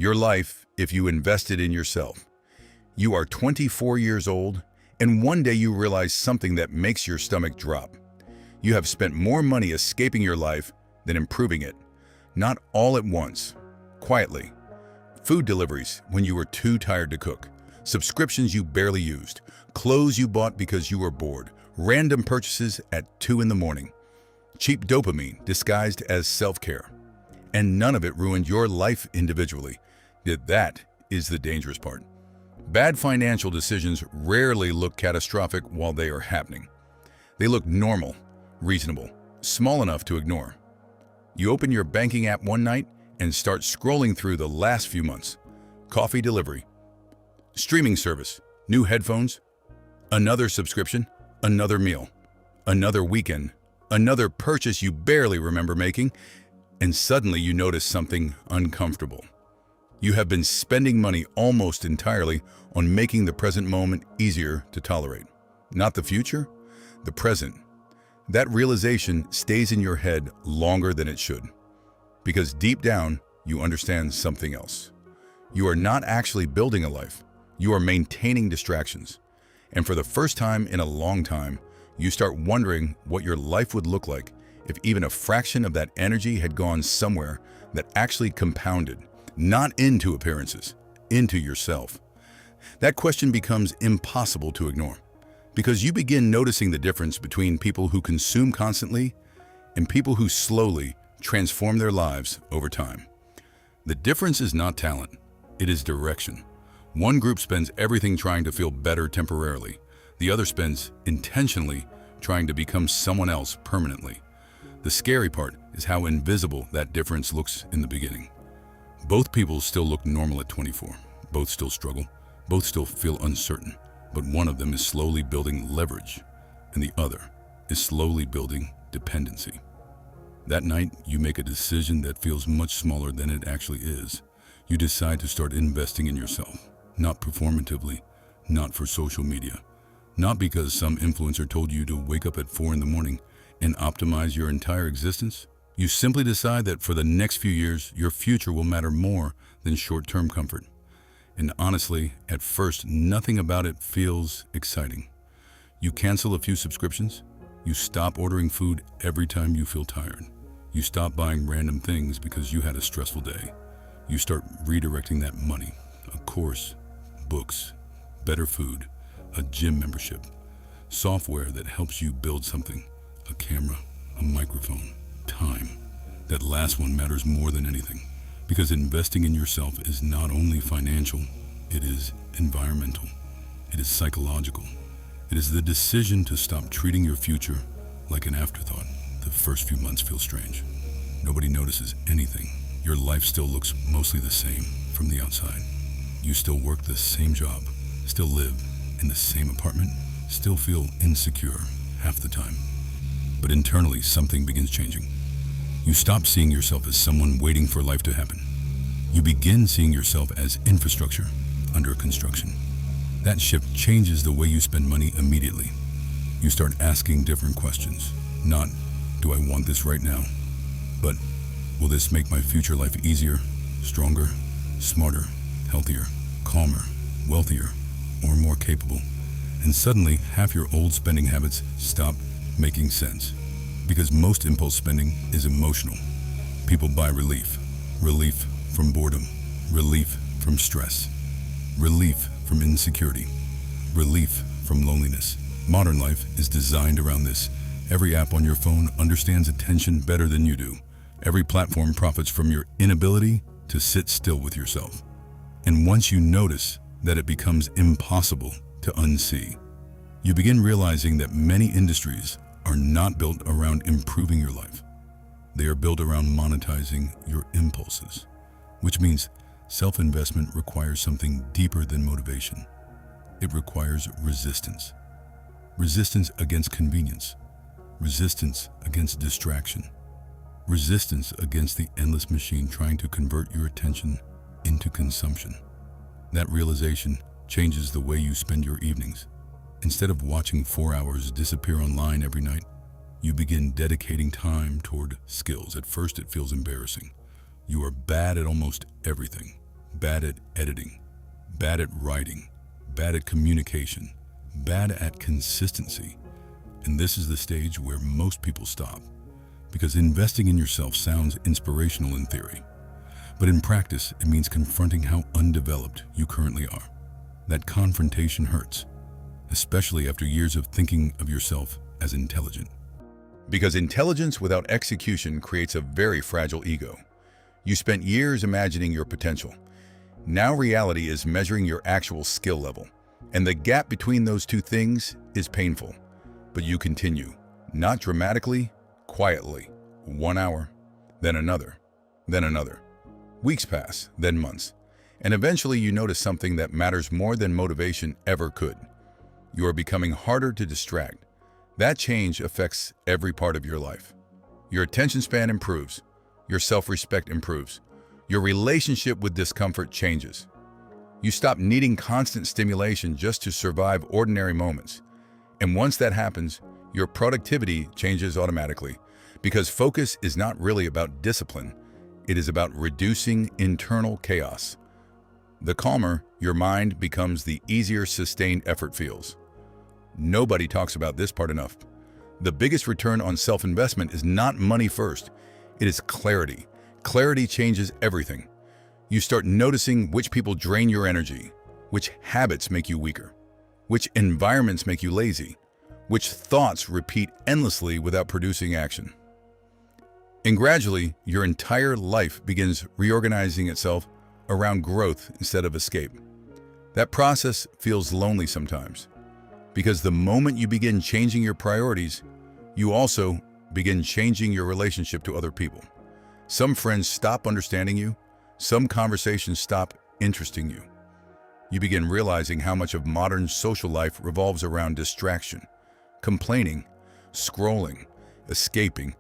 Your life if you invested in yourself. You are 24 years old, and one day you realize something that makes your stomach drop. You have spent more money escaping your life than improving it. Not all at once, quietly. Food deliveries when you were too tired to cook. Subscriptions you barely used. Clothes you bought because you were bored. Random purchases at 2 in the morning. Cheap dopamine disguised as self-care. And none of it ruined your life individually. That is the dangerous part. Bad financial decisions rarely look catastrophic while they are happening. They look normal, reasonable, small enough to ignore. You open your banking app one night and start scrolling through the last few months. Coffee delivery, streaming service, new headphones, another subscription, another meal, another weekend, another purchase you barely remember making, and suddenly you notice something uncomfortable. You have been spending money almost entirely on making the present moment easier to tolerate. Not the future, the present. That realization stays in your head longer than it should. Because deep down, you understand something else. You are not actually building a life. You are maintaining distractions. And for the first time in a long time, you start wondering what your life would look like if even a fraction of that energy had gone somewhere that actually compounded, not into appearances, into yourself. That question becomes impossible to ignore because you begin noticing the difference between people who consume constantly and people who slowly transform their lives over time. The difference is not talent, it is direction. One group spends everything trying to feel better temporarily. The other spends intentionally trying to become someone else permanently. The scary part is how invisible that difference looks in the beginning. Both people still look normal at 24. Both still struggle. Both still feel uncertain. But one of them is slowly building leverage, and the other is slowly building dependency. That night, you make a decision that feels much smaller than it actually is. You decide to start investing in yourself, not performatively, not for social media, not because some influencer told you to wake up at 4 in the morning and optimize your entire existence. You simply decide that for the next few years, your future will matter more than short-term comfort. And honestly, at first, nothing about it feels exciting. You cancel a few subscriptions. You stop ordering food every time you feel tired. You stop buying random things because you had a stressful day. You start redirecting that money, a course, books, better food, a gym membership, software that helps you build something, a camera, a microphone, time. That last one matters more than anything because investing in yourself is not only financial, it is environmental, it is psychological. It is the decision to stop treating your future like an afterthought. The first few months feel strange. Nobody notices anything. Your life still looks mostly the same from the outside. You still work the same job, still live in the same apartment, still feel insecure half the time. But internally, something begins changing. You stop seeing yourself as someone waiting for life to happen. You begin seeing yourself as infrastructure under construction. That shift changes the way you spend money immediately. You start asking different questions. Not, do I want this right now? But, will this make my future life easier, stronger, smarter, healthier, calmer, wealthier, or more capable? And suddenly, half your old spending habits stop making sense. Because most impulse spending is emotional. People buy relief. Relief from boredom. Relief from stress. Relief from insecurity. Relief from loneliness. Modern life is designed around this. Every app on your phone understands attention better than you do. Every platform profits from your inability to sit still with yourself. And once you notice that it becomes impossible to unsee, you begin realizing that many industries are not built around improving your life. They are built around monetizing your impulses, which means self-investment requires something deeper than motivation. It requires resistance. Resistance against convenience. Resistance against distraction. Resistance against the endless machine trying to convert your attention into consumption. That realization changes the way you spend your evenings. Instead of watching 4 hours disappear online every night, you begin dedicating time toward skills. At first, it feels embarrassing. You are bad at almost everything. bad at editing, bad at writing, bad at communication, bad at consistency. And this is the stage where most people stop, because investing in yourself sounds inspirational in theory. But in practice, it means confronting how undeveloped you currently are. That confrontation hurts, especially after years of thinking of yourself as intelligent. Because intelligence without execution creates a very fragile ego. You spent years imagining your potential. Now reality is measuring your actual skill level. And the gap between those two things is painful. But you continue, not dramatically, quietly. 1 hour, then another, then another. Weeks pass, then months. And eventually you notice something that matters more than motivation ever could. You are becoming harder to distract. That change affects every part of your life. Your attention span improves. Your self-respect improves. Your relationship with discomfort changes. You stop needing constant stimulation just to survive ordinary moments. And once that happens, your productivity changes automatically, because focus is not really about discipline. It is about reducing internal chaos. The calmer your mind becomes, the easier sustained effort feels. Nobody talks about this part enough. The biggest return on self-investment is not money first. It is clarity. Clarity changes everything. You start noticing which people drain your energy, which habits make you weaker, which environments make you lazy, which thoughts repeat endlessly without producing action. And gradually, your entire life begins reorganizing itself around growth instead of escape. That process feels lonely sometimes, because the moment you begin changing your priorities, you also begin changing your relationship to other people. Some friends stop understanding you. Some conversations stop interesting you. You begin realizing how much of modern social life revolves around distraction, complaining, scrolling, escaping,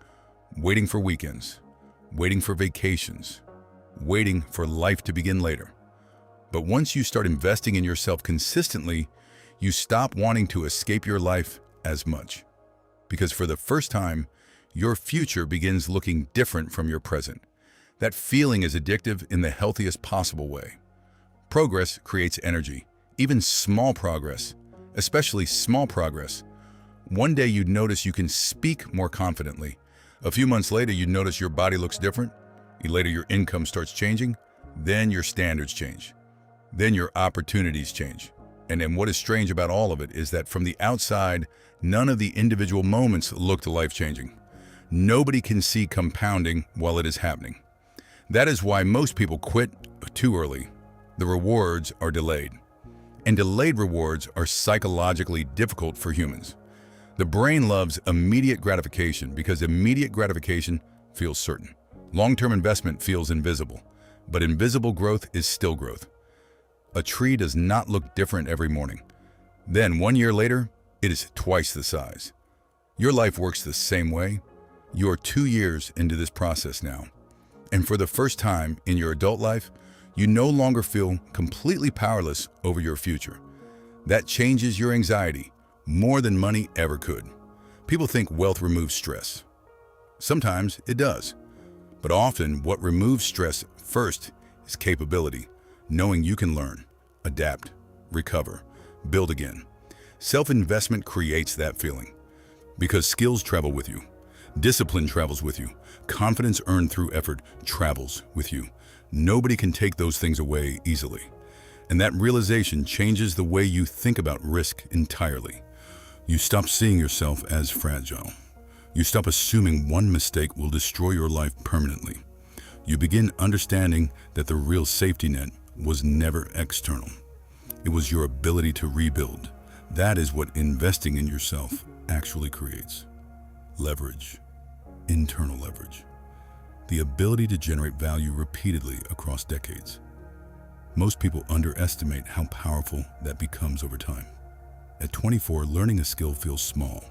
waiting for weekends, waiting for vacations, waiting for life to begin later. But once you start investing in yourself consistently, you stop wanting to escape your life as much. Because for the first time, your future begins looking different from your present. That feeling is addictive in the healthiest possible way. Progress creates energy, even small progress, especially small progress. One day you'd notice you can speak more confidently. A few months later, you'd notice your body looks different. Later, your income starts changing. Then your standards change. Then your opportunities change. And then what is strange about all of it is that from the outside, none of the individual moments looked life-changing. Nobody can see compounding while it is happening. That is why most people quit too early. The rewards are delayed. And delayed rewards are psychologically difficult for humans. The brain loves immediate gratification because immediate gratification feels certain. Long-term investment feels invisible, but invisible growth is still growth. A tree does not look different every morning. Then 1 year later, it is twice the size. Your life works the same way. You are 2 years into this process now. And for the first time in your adult life, you no longer feel completely powerless over your future. That changes your anxiety more than money ever could. People think wealth removes stress. Sometimes it does. But often what removes stress first is capability, knowing you can learn, adapt, recover, build again. Self-investment creates that feeling because skills travel with you. Discipline travels with you. Confidence earned through effort travels with you. Nobody can take those things away easily. And that realization changes the way you think about risk entirely. You stop seeing yourself as fragile. You stop assuming one mistake will destroy your life permanently. You begin understanding that the real safety net was never external. It was your ability to rebuild. That is what investing in yourself actually creates. Leverage, internal leverage, the ability to generate value repeatedly across decades. Most people underestimate how powerful that becomes over time. At 24, learning a skill feels small.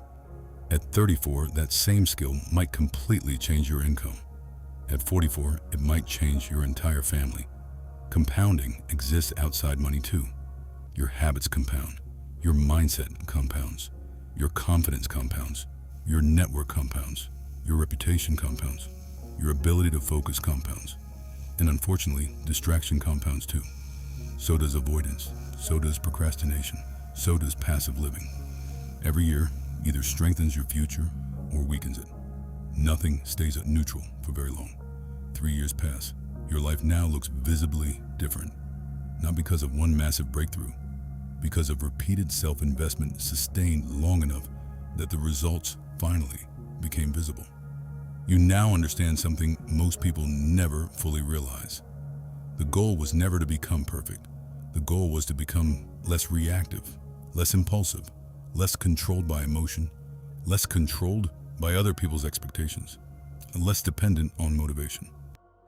At 34, that same skill might completely change your income. At 44, it might change your entire family. Compounding exists outside money too. Your habits compound, your mindset compounds, your confidence compounds, your network compounds, your reputation compounds, your ability to focus compounds. And unfortunately, distraction compounds too. So does avoidance, so does procrastination, so does passive living. Every year either strengthens your future or weakens it. Nothing stays at neutral for very long. 3 years pass. Your life now looks visibly different. Not because of one massive breakthrough, because of repeated self-investment sustained long enough that the results finally became visible. You now understand something most people never fully realize. The goal was never to become perfect. The goal was to become less reactive, less impulsive, less controlled by emotion, less controlled by other people's expectations, and less dependent on motivation.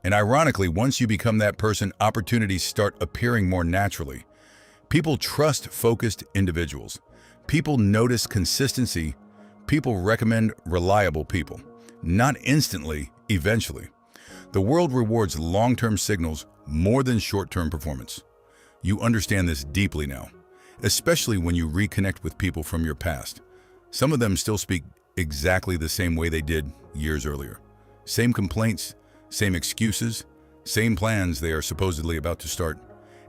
And ironically, once you become that person, opportunities start appearing more naturally. People trust focused individuals. People notice consistency. People recommend reliable people. Not instantly, eventually. The world rewards long-term signals more than short-term performance. You understand this deeply now, especially when you reconnect with people from your past. Some of them still speak exactly the same way they did years earlier. Same complaints, same excuses, same plans they are supposedly about to start.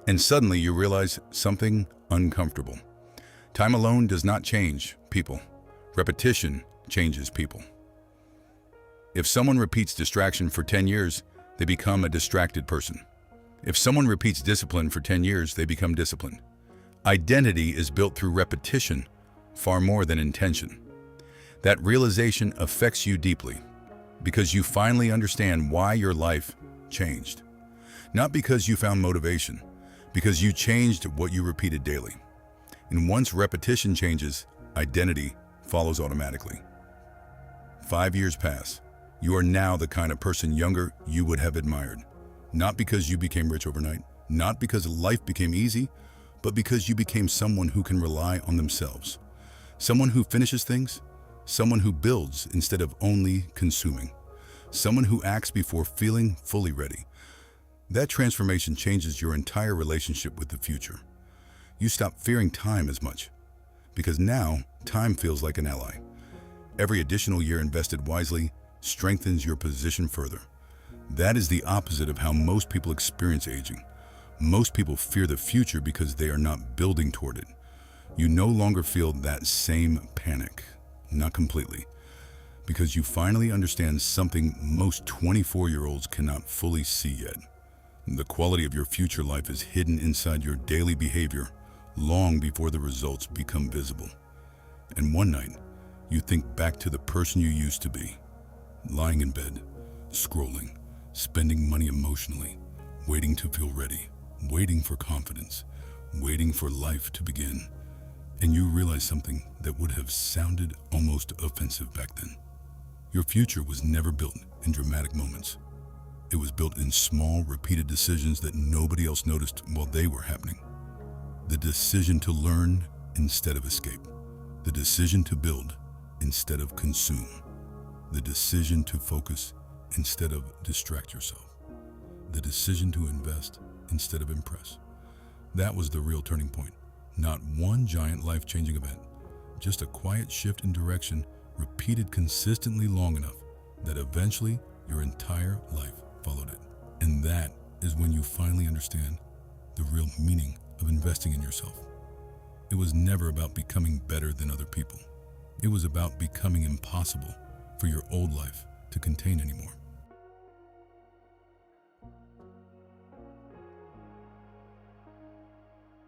And suddenly you realize something uncomfortable. Time alone does not change people. Repetition changes people. If someone repeats distraction for 10 years, they become a distracted person. If someone repeats discipline for 10 years, they become disciplined. Identity is built through repetition far more than intention. That realization affects you deeply because you finally understand why your life changed. Not because you found motivation, because you changed what you repeated daily. And once repetition changes, identity follows automatically. 5 years pass. You are now the kind of person younger you would have admired. Not because you became rich overnight, not because life became easy, but because you became someone who can rely on themselves. Someone who finishes things, someone who builds instead of only consuming. Someone who acts before feeling fully ready. That transformation changes your entire relationship with the future. You stop fearing time as much, because now time feels like an ally. Every additional year invested wisely strengthens your position further. That is the opposite of how most people experience aging. Most people fear the future because they are not building toward it. You no longer feel that same panic, not completely, because you finally understand something most 24-year-olds cannot fully see yet. The quality of your future life is hidden inside your daily behavior long before the results become visible. And one night, you think back to the person you used to be, lying in bed, scrolling, spending money emotionally, waiting to feel ready, waiting for confidence, waiting for life to begin. And you realize something that would have sounded almost offensive back then. Your future was never built in dramatic moments. It was built in small, repeated decisions that nobody else noticed while they were happening. The decision to learn instead of escape. The decision to build instead of consume. The decision to focus instead of distract yourself. The decision to invest instead of impress. That was the real turning point. Not one giant life-changing event, just a quiet shift in direction repeated consistently long enough that eventually your entire life followed it. And that is when you finally understand the real meaning of investing in yourself. It was never about becoming better than other people. It was about becoming impossible for your old life to contain anymore.